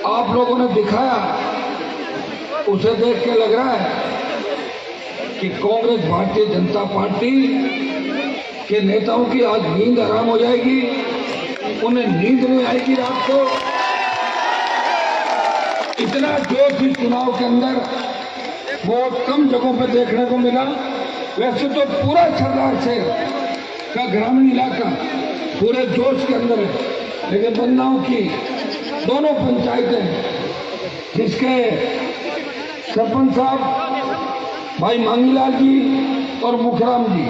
आप लोगों ने दिखाया, उसे देख के लग रहा है कि कांग्रेस भारतीय जनता पार्टी के नेताओं की आज नींद आराम हो जाएगी, उन्हें नींद नहीं आएगी रात को। इतना जोश इस चुनाव के अंदर बहुत कम जगहों पर देखने को मिला। वैसे तो पूरा सरदार से का ग्रामीण इलाका पूरे जोश के अंदर है, लेकिन बन्नाओं की दोनों पंचायतें जिसके सरपंच साहब भाई मांगीलाल जी और मुखराम जी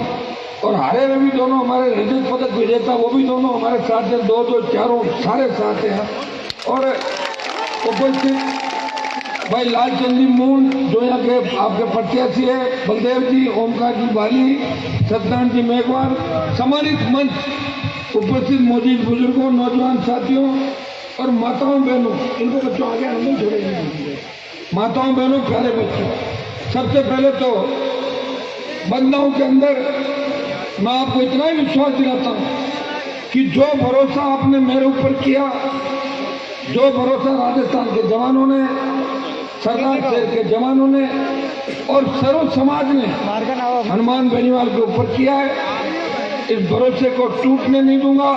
और हारे में भी दोनों हमारे रजत पदक विजेता, वो भी दोनों हमारे साथ हैं, दो चारों सारे साथ हैं। और उपस्थित भाई लालचंद जी मूल जो यहाँ के आपके प्रत्याशी है, बलदेव जी, ओमकार जी बाली, सत्यनारायण जी मेघवाल, सम्मानित मंच उपस्थित मौजूद बुजुर्गों, नौजवान साथियों और माताओं बहनों, इनको बच्चों आगे नहीं छोड़ेंगे, माताओं बहनों प्यारे बच्चों, सबसे पहले तो बंदाओं के अंदर मैं आपको इतना ही विश्वास दिलाता हूँ कि जो भरोसा आपने मेरे ऊपर किया, जो भरोसा राजस्थान के जवानों ने, सरदार शहर के जवानों ने और सर्व समाज ने हनुमान बेनीवाल के ऊपर किया है, इस भरोसे को टूटने नहीं दूंगा।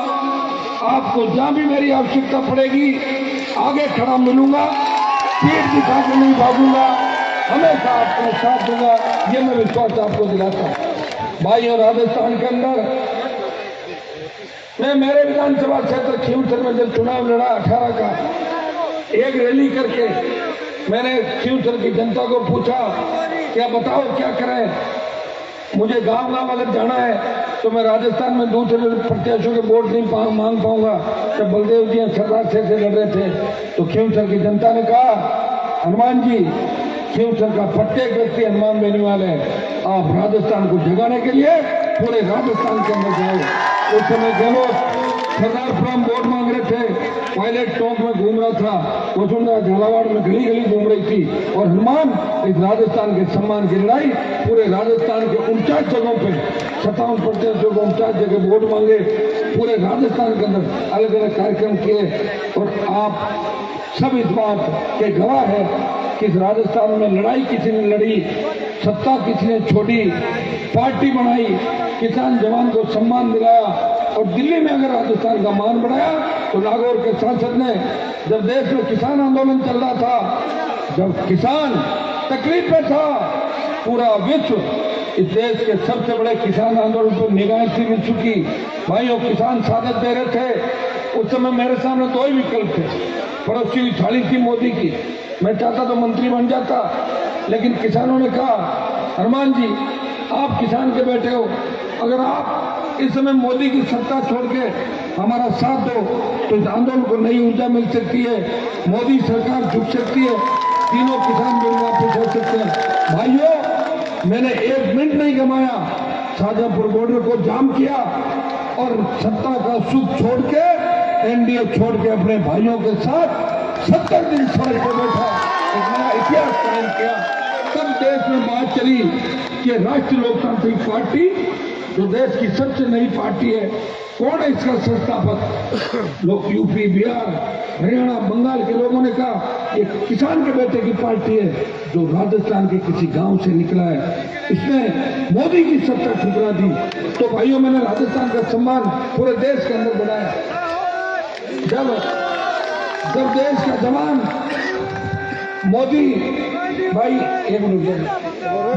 आपको जहां भी मेरी आवश्यकता पड़ेगी आगे खड़ा मिलूंगा, पीठ दिखा के नहीं भागूंगा, हमेशा आपको साथ दूंगा, ये मैं विश्वास आपको दिलाता हूँ। भाई और राजस्थान के अंदर मैं मेरे विधानसभा क्षेत्र खींवसर में जब चुनाव लड़ा 18 का, एक रैली करके मैंने खींवसर की जनता को पूछा क्या बताओ क्या करें, मुझे गांव अगर जाना है तो मैं राजस्थान में दूसरे प्रत्याशियों के वोट नहीं मांग पाऊंगा। जब बलदेव जी सरदार से लड़ रहे थे तो खींवसर की जनता ने कहा हनुमान जी खींवसर का प्रत्येक व्यक्ति हनुमान बेनीवाल है, आप राजस्थान को जगाने के लिए पूरे राजस्थान के अंदर जाओ। उस समय गहलोत सरदारपुरम वोट मांग रहे थे, पायलट टोंक में घूम रहा था, वसुंधरा झालावाड़ में गली गली घूम रही थी, और हनुमान इस राजस्थान के सम्मान की लड़ाई पूरे राजस्थान के 49 जगहों पे 57% को 49 जगह वोट मांगे, पूरे राजस्थान के अंदर अलग अलग कार्यक्रम किए। और आप सब इस बात के गवाह है कि इस राजस्थान में लड़ाई किसी ने लड़ी, सत्ता किसी ने छोड़ी, पार्टी बनाई, किसान जवान को सम्मान दिलाया, और दिल्ली में अगर राजस्थान का मान बढ़ाया तो नागौर के सांसद ने, जब देश में किसान आंदोलन चल रहा था, जब किसान तकलीफ में था, पूरा विश्व इस देश के सबसे बड़े किसान आंदोलन पर निगाहें सी मिल चुकी। भाइयों किसान सादत दे रहे थे, उस समय मेरे सामने दो ही विकल्प थे, पड़ोसी की थाली थी मोदी की, मैं चाहता तो मंत्री बन जाता, लेकिन किसानों ने कहा हनुमान जी आप किसान के बेटे हो, अगर आप इस समय मोदी की सत्ता छोड़ के हमारा साथ दो तो इस आंदोलन को नई ऊर्जा मिल सकती है, मोदी सरकार झुक सकती है, तीनों किसान बिल वापस हो सकते हैं। भाइयों मैंने 1 मिनट नहीं गंवाया, शाहजहांपुर बॉर्डर को जाम किया और सत्ता का सुख छोड़ के, एनडीए छोड़ के अपने भाइयों के साथ 70 दिन सड़क पर बैठा, एक नया इतिहास कायम किया। तब देश में बात चली कि राष्ट्रीय लोकतांत्रिक पार्टी जो देश की सबसे नई पार्टी है, कौन है इसका संस्थापक? लोग यूपी, बिहार, हरियाणा, बंगाल के लोगों ने कहा ये किसान के बेटे की पार्टी है जो राजस्थान के किसी गांव से निकला है, इसने मोदी की सत्ता ठुकरा दी। तो भाइयों मैंने राजस्थान का सम्मान पूरे देश के अंदर बढ़ाया। जब देश का जवान मोदी, भाई एक मिनट,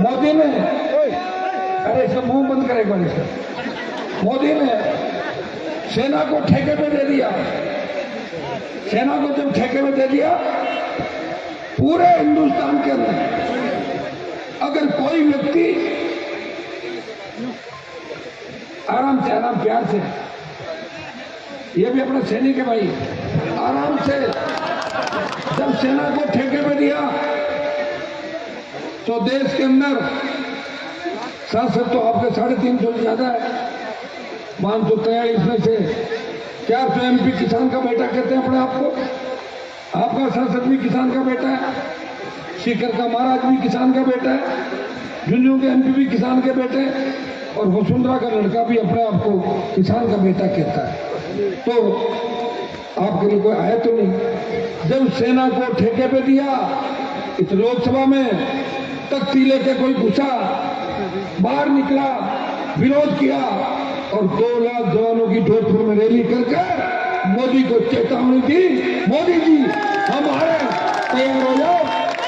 मोदी ने, अरे इसका मुंह बंद करे एक बार इसका, मोदी ने सेना को ठेके पे दे दिया, सेना को जब ठेके में दे दिया, पूरे हिंदुस्तान के अंदर अगर कोई व्यक्ति आराम से, आराम प्यार से, ये भी अपना सैनिक है भाई, आराम से, जब सेना को ठेके पे दिया तो देश के अंदर सांसद तो आपके 350 से ज्यादा है, 543 में से 400 MP किसान का बेटा कहते हैं अपने आप को, आपका सांसद भी किसान का बेटा है, सीकर का महाराज भी किसान का बेटा है, झुंझुनू के MP भी किसान के बेटे हैं, और वसुंधरा का लड़का भी अपने आप को किसान का बेटा कहता है। तो आपके लिए कोई आया तो नहीं, जब सेना को ठेके पे दिया, इस लोकसभा में तख्ती लेके कोई घुसा, बाहर निकला, विरोध किया और 2 लाख जवानों की जोधपुर में रैली करके मोदी को चेतावनी दी, मोदी जी हम आ रहे हैं, तैयार हो जाओ,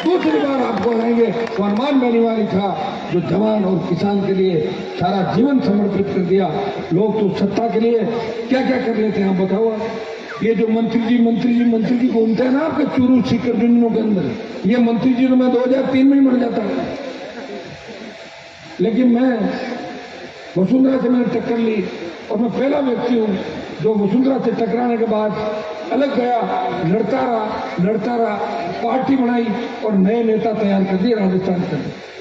दूसरी बार आपको आएंगे। तो हनुमान बेनीवाल था जो जवान और किसान के लिए सारा जीवन समर्पित कर दिया। लोग तो सत्ता के लिए क्या क्या कर लेते हैं, बताओ। ये जो मंत्री जी घूमते हैं ना आपके चूरू सीकर डिंडों के अंदर, ये मंत्री जी तो मैं 2003 में ही मर जाता है। लेकिन मैं वसुंधरा से मैंने टक्कर ली और मैं पहला व्यक्ति हूँ जो वसुंधरा से टकराने के बाद अलग गया, लड़ता रहा, पार्टी बनाई और नए नेता तैयार कर दिए राजस्थान के।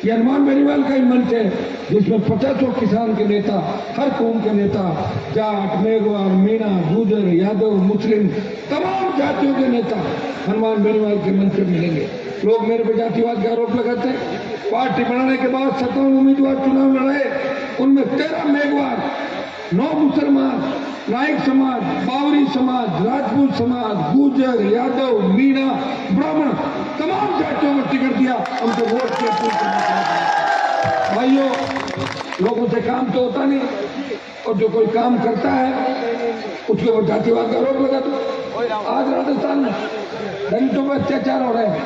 ये हनुमान बेनीवाल का ही मंच है जिसमें 50 किसान के नेता, हर कौम के नेता, जाट, मेघवार, मीणा, गुजर, यादव, मुस्लिम, तमाम जातियों के नेता हनुमान बेनीवाल के मंच में मिलेंगे। लोग मेरे पे जातिवाद का आरोप लगाते हैं। पार्टी बनाने के बाद 57 उम्मीदवार चुनाव लड़े, उनमें 13 मेघवार, 9 मुसलमान, नाइक समाज, बावरी समाज, राजपूत समाज, गुजर, यादव, मीणा, ब्राह्मण, तमाम जातियों को टिकट दिया। उनको वोट के भाइयों, लोगों से काम तो होता नहीं और जो कोई काम करता है उसके ऊपर जातिवाद का आरोप लगा दो। आज राजस्थान में दलितों पर अत्याचार हो रहे हैं,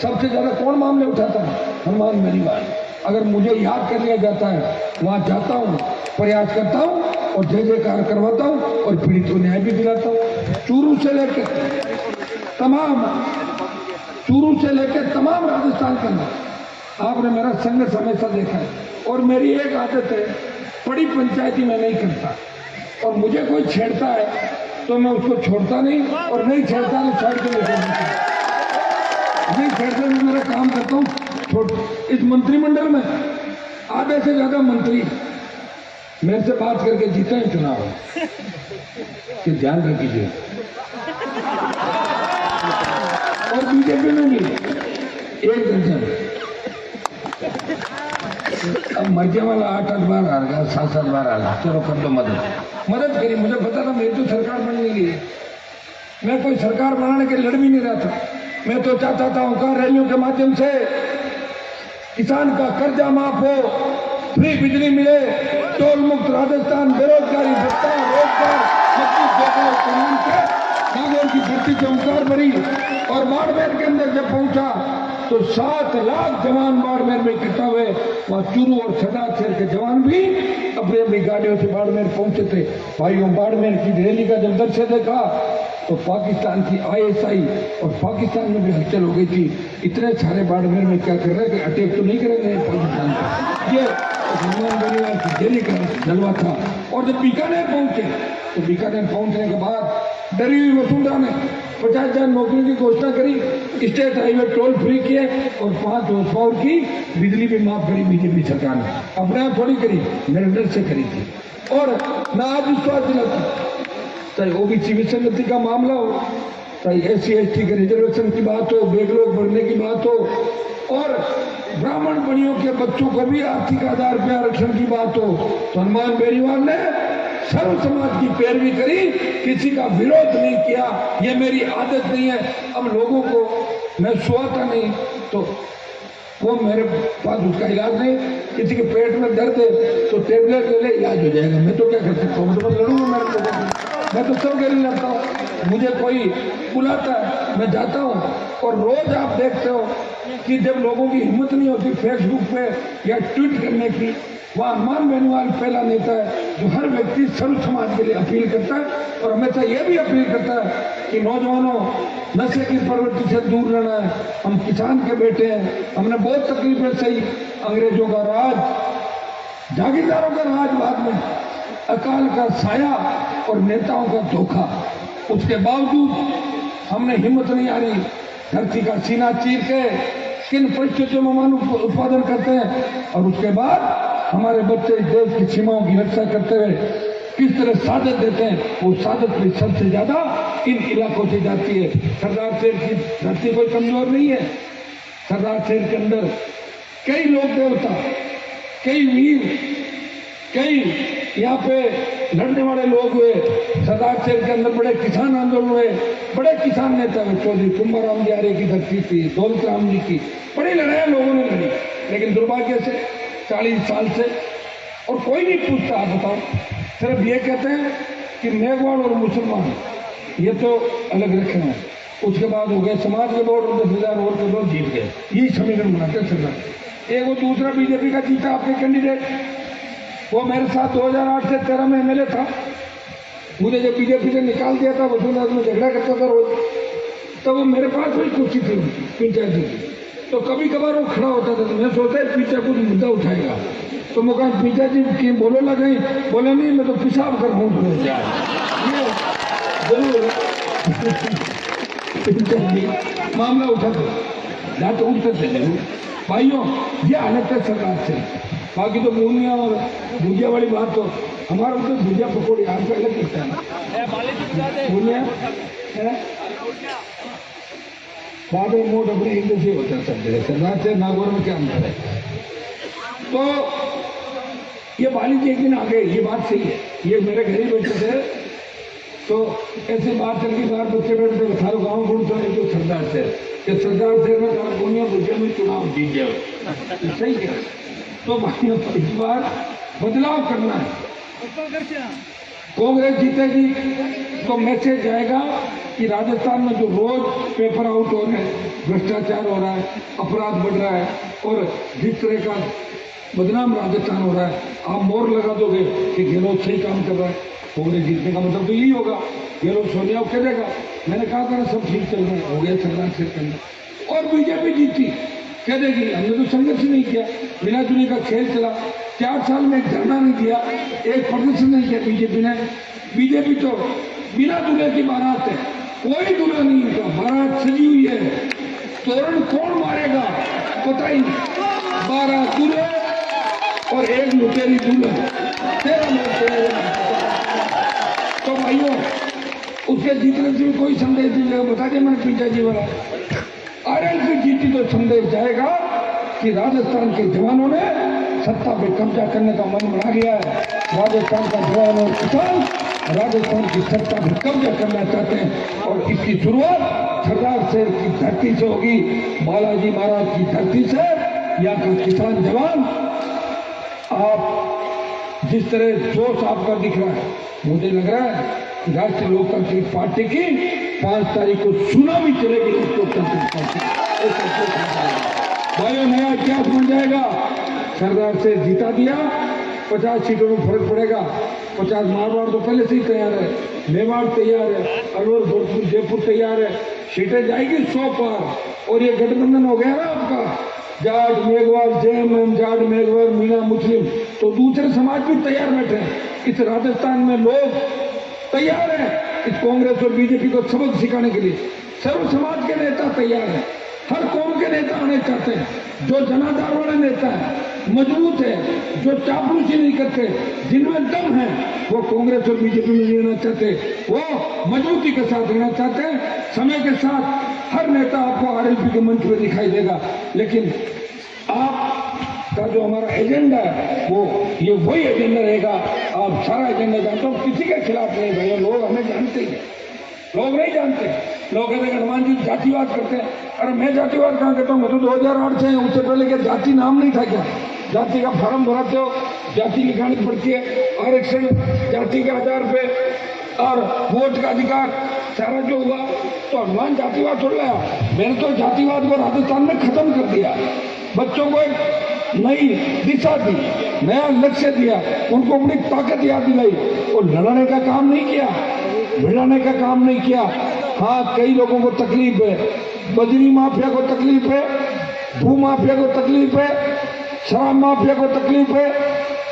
सबसे ज्यादा कौन मामले उठाता है? हनुमान बेनीवाल। अगर मुझे याद कर लिया जाता है, वहां जाता हूँ, प्रयास करता हूँ और जय जयकार करवाता हूँ और पीड़ित को न्याय भी दिलाता हूँ। चूरू से लेकर तमाम राजस्थान के अंदर आपने मेरा संघर्ष हमेशा देखा है। और मेरी एक आदत है, बड़ी पंचायती मैं नहीं करता और मुझे कोई छेड़ता है तो मैं उसको छोड़ता नहीं और नहीं छेड़ता तो साइड को लेकर नहीं छेड़ता, मैं मेरा काम करता हूँ। इस मंत्रिमंडल में आधे से ज्यादा मंत्री मेरे से बात करके जीते हैं चुनाव, कि ध्यान रखिए। और बीजेपी में भी 1 दर्जन, अब मर्जी वाला 8 बार हार गया, 7 बार हार गया, चलो कर दो मदद करी। मुझे पता था मेरी तो सरकार बनने की है, मैं कोई सरकार बनाने के लड़ भी नहीं रहा था। मैं तो चाहता था ओंकार रैलियों के माध्यम से किसान का कर्जा माफ हो, फ्री बिजली मिले, टोल मुक्त राजस्थान, बेरोजगारी भत्ता, रोजगार, नागौर की धरती से ओंकार भरी। और बाड़मेर के अंदर जब पहुंचा तो 7 लाख जवान बाड़मेर में इकट्ठा हुए। वहां चूरू और सरदार शहर के जवान भी अपनी अपनी गाड़ियों से बाड़मेर पहुंचे थे। भाइयों, बाड़मेर की रैली का जब दृश्य देखा तो पाकिस्तान की ISI और पाकिस्तान में भी हलचल हो गई थी। इतने सारे बाड़मेर में क्या कर रहे हैं कि अटैक तो नहीं करेंगे पाकिस्तान को। ये हनुमान बेनीवाल की रैली का जलवा था। और जब बीकानेर पहुंचे तो बीकानेर पहुंचने के बाद डरी हुई वसुंधरा ने 50,000 नौकरी की घोषणा करी, स्टेट हाईवे टोल फ्री किए और 5 हॉर्स पावर की बिजली भी माफ करी बीजेपी सरकार ने। अपने आप थोड़ी करी, मेरे डर से करी थी। और मैं आज विश्वास दिलाता, चाहे OBC विसंगति का मामला हो, चाहे SC/ST के रिजर्वेशन की बात हो, बैकलॉग बढ़ने की बात हो, और ब्राह्मण बनियों के बच्चों को भी आर्थिक आधार पर आरक्षण की बात हो, तो हनुमान बेनीवाल ने सर्व समाज की पैरवी करी, किसी का विरोध नहीं किया। ये मेरी आदत नहीं है। अब लोगों को मैं सोता नहीं तो वो मेरे पास उसका इलाज नहीं, किसी के पेट में दर्द है तो टेबलेट ले ले, इलाज हो जाएगा। मैं तो क्या कर सकता हूँ, तो मैं लड़ूंगा मेरे लोगों को, मैं तो सब के लिए लड़ता हूँ। मुझे कोई बुलाता है मैं जाता हूँ। और रोज आप देखते हो कि जब लोगों की हिम्मत नहीं होती फेसबुक पे या ट्वीट करने की, वह हनुमान बेनीवाल पहला नेता है जो हर व्यक्ति सर्व समाज के लिए अपील करता है। और हमेशा यह भी अपील करता है कि नौजवानों, नशे की प्रवृत्ति से दूर रहना है। हम किसान के बेटे हैं, हमने बहुत तकलीफें सही। अंग्रेजों का राज, जागीरदारों का राज, बाद में अकाल का साया और नेताओं का धोखा, उसके बावजूद हमने हिम्मत नहीं आ रही। धरती का सीना चीर के किन परिस्थितियों में मानव उत्पादन करते हैं और उसके बाद हमारे बच्चे देश की सीमाओं की रक्षा करते हुए किस तरह सादत देते हैं। वो सादत भी सबसे ज्यादा इन इलाकों से जाती है। सरदार शहर की धरती कोई कमजोर नहीं है। सरदार शहर के अंदर कई लोक देवता, कई वीर, कई यहाँ पे लड़ने वाले लोग हुए। सरदार शेर के अंदर बड़े किसान आंदोलन हुए, बड़े किसान नेता हुए, चौधरी कुंभाराम जी आर्य की धरती थी, दौलत राम जी की बड़ी लड़ाई लोगों ने लड़ी, लेकिन दुर्भाग्य से 40 साल से और कोई नहीं पूछता। आप बताओ, सिर्फ ये कहते हैं कि मेघवाल और मुसलमान ये तो अलग रखे हैं, उसके बाद हो गए समाज के वोट 10,000 वोट के लोग जीत गए, यही समीकरण बनाते सरकार। एक वो दूसरा बीजेपी का जीता आपके कैंडिडेट, वो मेरे साथ 2008 से 13 में एमएलए था, मुझे जब बीजेपी से निकाल दिया था, वसुंधरा में झगड़ा करता था रोज, तो वो मेरे पास वही कुर्सी थी पंचायत की, तो कभी कभार वो खड़ा होता था, तो मैं सोचता है पीछे कुछ मुद्दा उठाएगा, तो मैं कहा पीछा जी की बोलो ना कहीं, बोले नहीं मैं तो पेशाब कर रहा हूँ, जरूर मामला उठाते जाते उठते थे जरूर। भाइयों, ये हालत है सरकार से। बाकी तो मूनिया और भुजिया वाली बात तो हमारा तो भुजिया पकौड़ी आपको अलग लगता है, मूनिया है बाद में मोट अपने हिंदू से होता है सब जगह, सरदार से नागौर में क्या अंतर है। तो ये बाली जी एक दिन आ गए, ये बात सही है, ये मेरे घर ही बैठे थे, तो ऐसे बात चल गई, बाहर बच्चे बैठे थे, सारे गाँव घूम चले जो सरदार से कि सरदार से में कहा पूर्णिया भुजिया में चुनाव जीत जाओ, सही है। तो भाइयों इस बार बदलाव करना है, कांग्रेस जीतेगी तो मैसेज जाएगा कि राजस्थान में जो रोज पेपर आउट हो रहे हैं, भ्रष्टाचार हो रहा है, अपराध बढ़ रहा है और जिस तरह का बदनाम राजस्थान हो रहा है, आप मोहर लगा दोगे कि गहलोत सही काम कर रहा है, कांग्रेस जीतने का मतलब तो यही होगा, गहलोत सोनिया को कह देगा मैंने कहा था ना सब ठीक चल रहा है, हो गया सरदार शेर के अंदर। और बीजेपी जीती कह देगी हमने तो संघर्ष नहीं किया, बिना चुनी का खेल चला, 4 साल में एक धरना नहीं दिया, एक प्रदर्शन नहीं किया बीजेपी ने। बीजेपी तो बिना दूल्हे की बारात है, कोई दूल्हा नहीं होता, बारात सजी हुई है, तोरण कौन मारेगा पता ही नहीं, 12 दूल्हे और एक लुटेरी दूल्हा, 13 लोग। तो भाइयों उसके जीतने से कोई संदेश नहीं बता दिया मैंने पिता जी वाला, आरएलपी जीती तो संदेश जाएगा कि राजस्थान के जवानों ने सत्ता पे कब्जा करने का मन बना लिया है, राजस्थान का जवान और किसान राजस्थान की सत्ता पे कब्जा करना चाहते हैं और इसकी शुरुआत सरदार शेर की धरती से होगी, बालाजी महाराज की धरती से। यहाँ का किसान जवान, आप जिस तरह जोश आपका दिख रहा है, मुझे लग रहा है राष्ट्रीय लोकतांत्रिक पार्टी की 5 तारीख को सुनामी चलेगी लोकतांत्रिक पार्टी। भाइयों नया इतिहास बन जाएगा, सरदार से जीता दिया, 50 सीटों में फर्क पड़ेगा, 50 मारवाड़ तो पहले से ही तैयार है, मेवाड़ तैयार है, अलवर भोजपुर जयपुर तैयार है, सीटें जाएगी 100 पार। और ये गठबंधन हो गया ना आपका, जाट मेघवाल जैन जाट मेघवाल मीणा मुस्लिम, तो दूसरे समाज भी तैयार बैठे हैं। इस राजस्थान में लोग तैयार है इस कांग्रेस और बीजेपी को सबक सिखाने के लिए, सर्व समाज के नेता तैयार है, हर कौम के नेता आने चाहते हैं, जो जनाधार वाले नेता है, मजबूत है, जो चापलूसी नहीं करते, जिनमें दम है, वो कांग्रेस और बीजेपी में रहना चाहते, वो मजबूती के साथ रहना चाहते हैं। समय के साथ हर नेता आपको आरएलपी के मंच में दिखाई देगा, लेकिन आपका जो हमारा एजेंडा है वो ये वही एजेंडा रहेगा। आप सारा एजेंडा जानते हो, किसी के खिलाफ नहीं भैया, लोग हमें जानते हैं, लोग नहीं जानते, लोग कहते हैं हनुमान जी जातिवाद करते हैं। अरे मैं जातिवाद कहाँ कहता हूँ, मैं तो 2008 से उससे पहले क्या जाति नाम नहीं था क्या? जाति का फॉर्म भराते हो, जाति लिखानी पड़ती है, आरक्षण जाति के आधार पे और वोट का अधिकार सारा जो हुआ, तो हनुमान जातिवाद छोड़ लाया। मैंने तो जातिवाद को राजस्थान में खत्म कर दिया, बच्चों को एक नई दिशा दी, नया लक्ष्य दिया, उनको अपनी ताकत याद दिलाई, और लड़ने का काम नहीं किया, भिड़ाने का काम नहीं किया। हाँ, कई लोगों को तकलीफ है, बजरी माफिया को तकलीफ है, भू माफिया को तकलीफ है, शराब माफिया को तकलीफ है,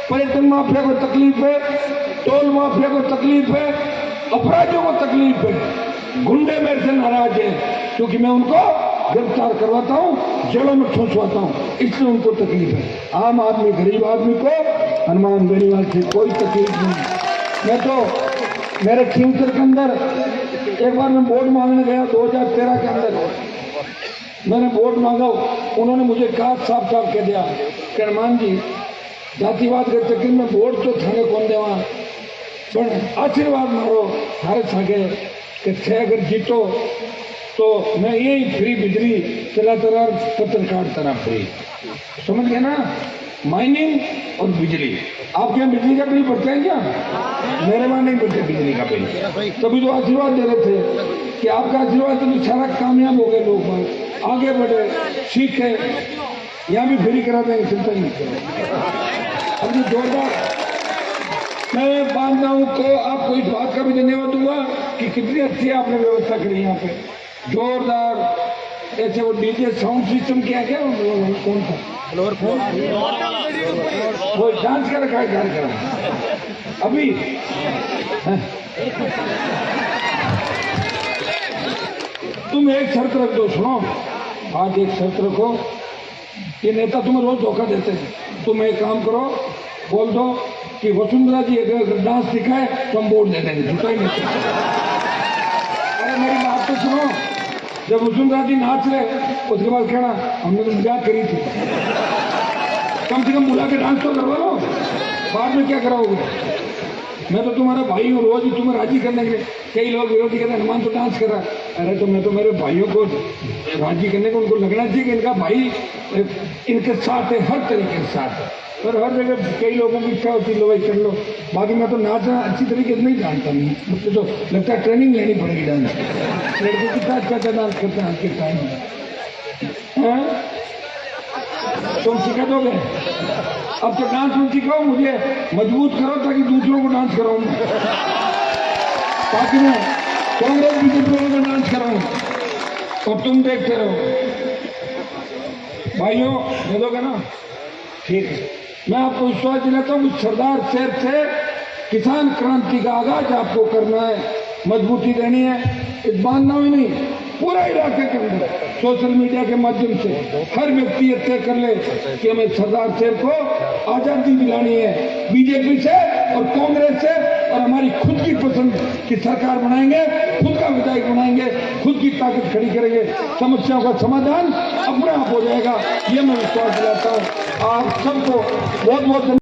पर्यटन माफिया को तकलीफ है, टोल माफिया को तकलीफ है, अपराधियों को तकलीफ है, गुंडे मेरे से नाराज है क्योंकि मैं उनको गिरफ्तार करवाता हूँ, जेलों में ठोंसवाता हूँ, इसलिए उनको तकलीफ है। आम आदमी, गरीब आदमी को हनुमान बेनीवाल से कोई तकलीफ नहीं। मैं तो मेरे खींचर के अंदर एक बार मैं वोट मांगने गया 2013 के अंदर, मैंने वोट मांगा, उन्होंने मुझे कहा साफ साफ कह दिया कि हनुमान जी जातिवाद के चक्कर में वोट तो थाने कौन दे, वहाँ पण आशीर्वाद मारो सारे सागे कि थे अगर जीतो तो मैं यही फ्री बिजली चलाता रहा, पत्रकार तरह फ्री, समझ गए ना। माइनिंग और बिजली, आपके यहाँ बिजली का बिल बढ़ता है क्या? मेरे वहां नहीं बढ़ते बिजली का बिल। तभी तो आशीर्वाद दे रहे थे कि आपका आशीर्वाद तो सारा कामयाब हो गए, लोग आगे बढ़े, सीखे, यहाँ भी फ्री करा देंगे, चिंता नहीं। अब जो जोरदार मैं बांधनाओं को आपको इस बात का भी धन्यवाद दूंगा कि कितनी अच्छी आपने व्यवस्था करी यहाँ पे, जोरदार। ऐसे वो डीजे साउंड सिस्टम क्या कौन था वो डांस का रखा है कार्यक्रम अभी तुम एक शर्त रख दो, सुनो आज एक शर्त रखो, ये नेता तुम्हें रोज धोखा देते हैं। तुम एक काम करो, बोल दो कि वसुंधरा जी अगर डांस सिखाए तो हम वोट दे देंगे, झूठा ही नहीं। अरे मेरी बात तो सुनो, जब वसुंधरा जी नाच रहे उसके बाद कहना हमने तो मजाक करी थी, कम से कम बुला के डांस तो करवा लो, बाद में क्या कराओगे? मैं तो तुम्हारा भाई हूँ, रोज ही तुम्हें राजी करने के लिए। कई लोग विरोधी कहते हैं हनुमान तो डांस कर रहा है, अरे तो मैं तो मेरे भाइयों को राजी करने को उनको लगना चाहिए कि इनका भाई इनके साथ है, हर तरीके के साथ है। और हर जगह कई लोगों की इच्छा होती है लो भाई कर लो, बाकी मैं तो नाचना अच्छी तरीके से नहीं जानता, नहीं मुझसे तो लगता है ट्रेनिंग लेनी पड़ेगी डांस। लड़के कितना अच्छा डांस करते हैं आज के टाइम में, तुम सिखा दोगे? अब तो डांस में सिखाओ, मुझे मजबूत करो ताकि दूसरों को डांस कराऊं, ताकि मैं कांग्रेस बीजेपी में डांस कराऊं और तुम देखते रहो। भाइयों दे दोगे ना? ठीक है, मैं आपको विश्वास दिलाता हूँ सरदार साहब से किसान क्रांति का आगाज आपको करना है, मजबूती देनी है। इस बांधना ही नहीं, पूरा इलाके के अंदर सोशल मीडिया के माध्यम से हर व्यक्ति ये तय कर ले कि हमें सरदार साहब को आजादी दिलानी है बीजेपी से और कांग्रेस से, और हमारी खुद की पसंद की सरकार बनाएंगे, खुद का विधायक बनाएंगे, खुद की ताकत खड़ी करेंगे, समस्याओं का समाधान अपने आप हो जाएगा, ये मैं विश्वास दिलाता हूँ। आप सबको बहुत बहुत